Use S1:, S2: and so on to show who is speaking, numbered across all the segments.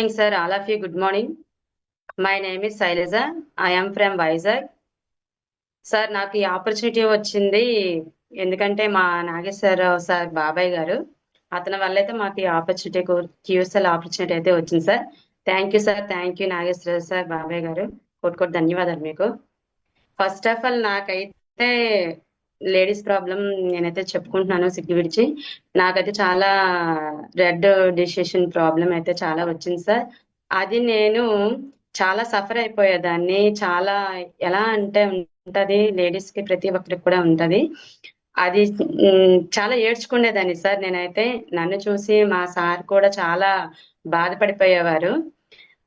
S1: Morning, sir. All of you, good morning. My name is Sailaja. I am from Vizag. Sir నాకు ఈ opportunity వచ్చింది ఎందుకంటే మా Nageswararao sir బాబాయ్ గారు అతని వల్ల అయితే మాకు ఈ ఆపర్చునిటీ క్యూఎస్ఎల్ ఆపర్చునిటీ అయితే వచ్చింది sir. Thank you sir. Thank you Nageswararao sir బాబాయ్ గారు. కోటి ధన్యవాదాలు మీకు. ఫస్ట్ ఆఫ్ ఆల్ నాకైతే లేడీస్ ప్రాబ్లం నేనైతే చెప్పుకుంటున్నాను సిగ్గు విడిచి. నాకైతే చాలా రెడ్ డిసిషన్ ప్రాబ్లం అయితే చాలా వచ్చింది సార్. అది నేను చాలా సఫర్ అయిపోయేదాన్ని. చాలా ఎలా అంటే ఉంటది, లేడీస్ కి ప్రతి ఒక్కరికి కూడా ఉంటది. అది చాలా ఏడ్చుకునేదాన్ని సార్ నేనైతే. నన్ను చూసి మా సార్ కూడా చాలా బాధపడిపోయేవారు.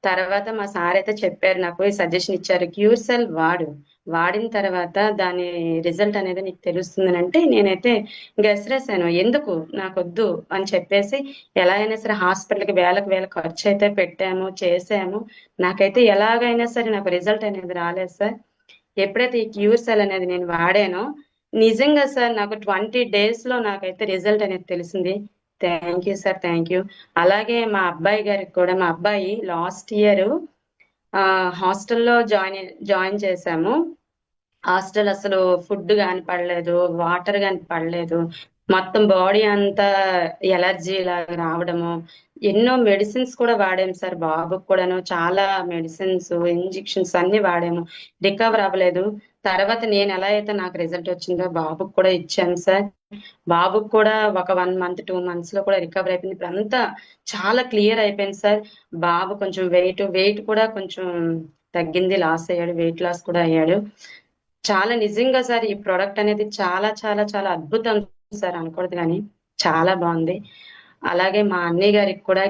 S1: తర్వాత మా సార్ అయితే చెప్పారు, నాకు సజెషన్ ఇచ్చారు, క్యూర్సెల్ వాడిన తర్వాత దాని రిజల్ట్ అనేది నీకు తెలుస్తుందని. అంటే నేనైతే గెసరేసాను, ఎందుకు నాకొద్దు అని చెప్పేసి ఎలా అయినా సరే హాస్పిటల్కి వేలకు వేల ఖర్చు అయితే పెట్టాము, చేసాము. నాకైతే ఎలాగైనా సరే నాకు రిజల్ట్ అనేది రాలేదు సార్. ఎప్పుడైతే ఈ క్యూర్సెల్ అనేది నేను వాడానో నిజంగా సార్ నాకు 20 days లో నాకైతే రిజల్ట్ అనేది తెలిసింది. Thank you sir. Thank you. అలాగే మా అబ్బాయి గారికి కూడా, మా అబ్బాయి లాస్ట్ ఇయర్ హాస్టల్లో జాయిన్ చేశాము. హాస్టల్ అసలు ఫుడ్ కానీ పడలేదు, వాటర్ కానీ పడలేదు. మొత్తం బాడీ అంతా ఎలర్జీ లాగా రావడము. ఎన్నో మెడిసిన్స్ కూడా వాడాము సార్ బాబుకు కూడాను. చాలా మెడిసిన్స్, ఇంజెక్షన్స్ అన్ని వాడాము, రికవర్ అవ్వలేదు. తర్వాత నేను ఎలా అయితే నాకు రిజల్ట్ వచ్చిందో బాబుకు కూడా ఇచ్చాను సార్. బాబుకు కూడా ఒక 1 month 2 months లో కూడా రికవర్ అయిపోయింది. ఇప్పుడు అంతా చాలా క్లియర్ అయిపోయింది సార్. బాబు కొంచెం వెయిట్ కూడా కొంచెం తగ్గింది, లాస్ అయ్యాడు, వెయిట్ లాస్ కూడా అయ్యాడు. చాలా నిజంగా సార్ ఈ ప్రోడక్ట్ అనేది చాలా చాలా చాలా అద్భుతం సార్, అనకూడదు కానీ చాలా బాగుంది. అలాగే మా అన్నయ్య గారికి కూడా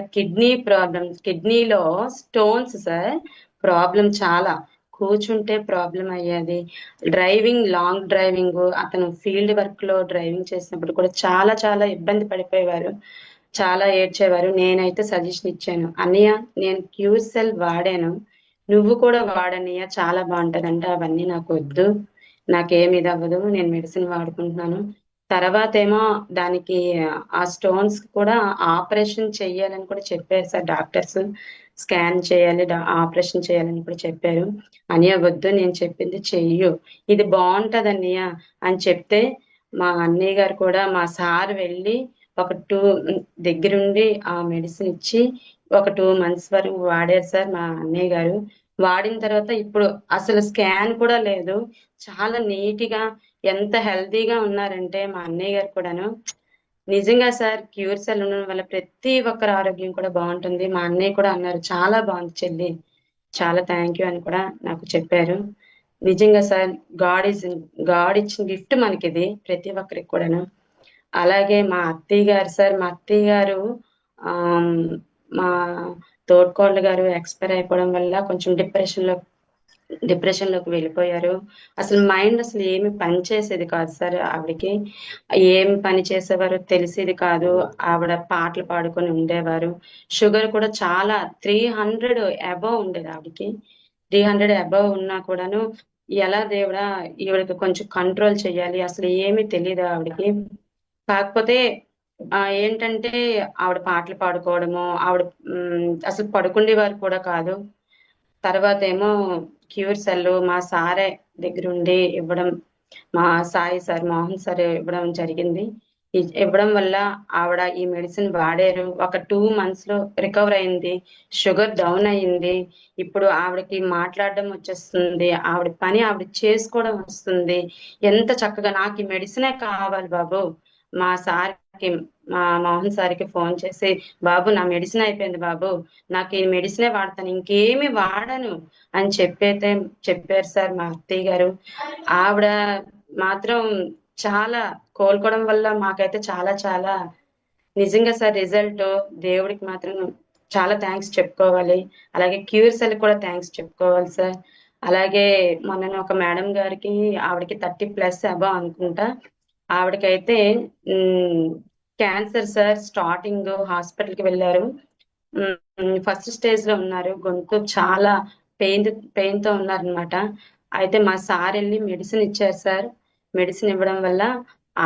S1: కిడ్నీలో స్టోన్స్ సార్ ప్రాబ్లం. చాలా కూర్చుంటే ప్రాబ్లం అయ్యేది. లాంగ్ డ్రైవింగ్, అతను ఫీల్డ్ వర్క్ లో డ్రైవింగ్ చేసినప్పుడు కూడా చాలా చాలా ఇబ్బంది పడిపోయేవారు, చాలా ఏడ్చేవారు. నేనైతే సజెషన్ ఇచ్చాను, అన్నయ్య నేను క్యూసెల్ వాడాను, నువ్వు కూడా వాడన్నయ్య, చాలా బాగుంటదంట. అవన్నీ నాకు వద్దు, నాకేమి ఇది అవ్వదు, నేను మెడిసిన్ వాడుకుంటున్నాను. తర్వాత ఏమో దానికి ఆ స్టోన్స్ కూడా ఆపరేషన్ చెయ్యాలని కూడా చెప్పారు సార్ డాక్టర్స్. స్కాన్ చేయాలి, ఆపరేషన్ చేయాలని కూడా చెప్పారు. అన్నయ్య వద్దు, నేను చెప్పింది చెయ్యు, ఇది బాగుంటది అన్నయ్య అని చెప్తే మా అన్నయ్య గారు కూడా, మా సార్ వెళ్ళి ఒక దగ్గరుండి ఆ మెడిసిన్ ఇచ్చి ఒక 2 months వరకు వాడారు సార్ మా అన్నయ్య గారు. వాడిన తర్వాత ఇప్పుడు అసలు స్కాన్ కూడా లేదు, చాలా నీట్ గా ఎంత హెల్తీగా ఉన్నారంటే మా అన్నయ్య గారు కూడాను. నిజంగా సార్ క్యూర్సెల్ ఉండడం వల్ల ప్రతి ఒక్కరి ఆరోగ్యం కూడా బాగుంటుంది. మా అన్నయ్య కూడా అన్నారు, చాలా బాగుంది చెల్లి, చాలా థ్యాంక్ యూ అని కూడా నాకు చెప్పారు. నిజంగా సార్ గాడ్ ఇచ్చిన గిఫ్ట్ మనకి ఇది, ప్రతి ఒక్కరికి కూడాను. అలాగే మా అత్తయ్య గారు సార్, మా అత్తయ్య గారు మా తోడ్కోళ్ళ గారు ఎక్స్పైర్ అయిపోవడం వల్ల కొంచెం డిప్రెషన్ లోకి వెళ్ళిపోయారు. అసలు మైండ్ అసలు ఏమి పని చేసేది కాదు సార్ ఆవిడకి. ఏం పని చేసేవారు తెలిసేది కాదు. ఆవిడ పాటలు పాడుకొని ఉండేవారు. షుగర్ కూడా చాలా 300 అబవ్ ఉండేది ఆవిడకి. 300 అబవ్ ఉన్నా కూడాను ఎలా దేవుడా ఈవిడకి కొంచెం కంట్రోల్ చేయాలి, అసలు ఏమీ తెలియదు ఆవిడకి. కాకపోతే ఏంటంటే ఆవిడ పాటలు పాడుకోవడము, ఆవిడ అసలు పడుకుండేవారు కూడా కాదు. తర్వాత ఏమో క్యూర్సెల్ మా సారే దగ్గరుండి ఇవ్వడం, మా సాయి సార్, మోహన్ సార్ ఇవ్వడం జరిగింది. ఇవ్వడం వల్ల ఆవిడ ఈ మెడిసిన్ వాడారు. ఒక 2 months లో రికవర్ అయింది, షుగర్ డౌన్ అయింది. ఇప్పుడు ఆవిడకి మాట్లాడడం వచ్చేస్తుంది, ఆవిడ పని ఆవిడ చేసుకోవడం వస్తుంది. ఎంత చక్కగా, నాకు ఈ మెడిసినే కావాలి బాబు, మా సార్కి, మా మోహన్ సార్కి ఫోన్ చేసి, బాబు నా మెడిసిన్ అయిపోయింది బాబు, నాకు ఈ మెడిసినే వాడతాను, ఇంకేమి వాడను అని చెప్పారు సార్ మా అత్తయ్య గారు. ఆవిడ మాత్రం చాలా కోలుకోవడం వల్ల మాకైతే చాలా చాలా నిజంగా సార్ రిజల్ట్ దేవుడికి మాత్రం చాలా థ్యాంక్స్ చెప్పుకోవాలి. అలాగే క్యూర్సెల్ కూడా థ్యాంక్స్ చెప్పుకోవాలి సార్. అలాగే మొన్న ఒక మేడం గారికి, ఆవిడకి 30+ అబవ్ అనుకుంటా, ఆవిడకైతే క్యాన్సర్ సార్. స్టార్టింగ్ హాస్పిటల్కి వెళ్ళారు, ఫస్ట్ స్టేజ్ లో ఉన్నారు, గొంతు చాలా పెయిన్ తో ఉన్నారనమాట. అయితే మా సార్ వెళ్ళి మెడిసిన్ ఇచ్చారు సార్. మెడిసిన్ ఇవ్వడం వల్ల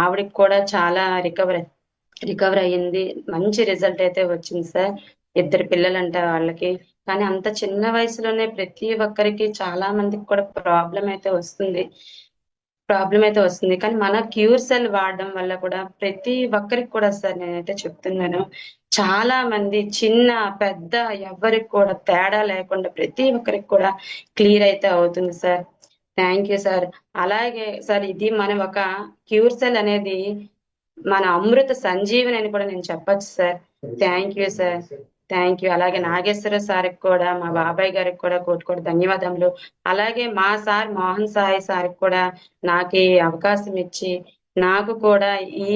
S1: ఆవిడకి కూడా చాలా రికవర్ అయ్యింది, మంచి రిజల్ట్ అయితే వచ్చింది సార్. 2 పిల్లలంట వాళ్ళకి. కానీ అంత చిన్న వయసులోనే ప్రతి ఒక్కరికి చాలా మందికి కూడా ప్రాబ్లం అయితే వస్తుంది. కానీ మన క్యూర్ సెల్ వాడడం వల్ల కూడా ప్రతి ఒక్కరికి కూడా సార్ నేనైతే చెప్తున్నాను. చాలా మంది చిన్న, పెద్ద ఎవ్వరికి కూడా తేడా లేకుండా ప్రతి ఒక్కరికి కూడా క్లియర్ అయితే అవుతుంది సార్. Thank you sir. అలాగే సార్ ఇది మనం ఒక క్యూర్ సెల్ అనేది మన అమృత సంజీవని అని కూడా నేను చెప్పొచ్చు sir. Thank you sir. Thank you. అలాగే నాగేశ్వర సార్‌కి కూడా, మా బాబాయ్ గారికి కూడా కోటి కోటి ధన్యవాదములు. అలాగే మా సార్ మోహన్ సాయి సార్‌కి కూడా నాకీ అవకాశం ఇచ్చి, నాకు కూడా ఈ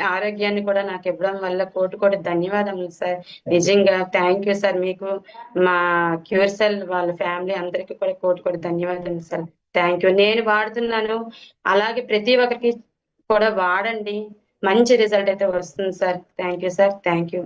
S1: ఆరోగ్యాన్ని కూడా నాకివ్వడం వల్ల కోటి కోటి ధన్యవాదములు సార్. నిజంగా థ్యాంక్ యూ సార్. మీకు మా క్యూర్ సెల్ వాళ్ళ ఫ్యామిలీ అందరికీ కూడా కోటి కోటి ధన్యవాదాలు సార్. Thank you. నేను వాడుతున్నాను. అలాగే ప్రతి ఒక్కరికి కూడా వాడండి. మంచి రిజల్ట్ అయితే వస్తుంది sir. Thank you sir. Thank you.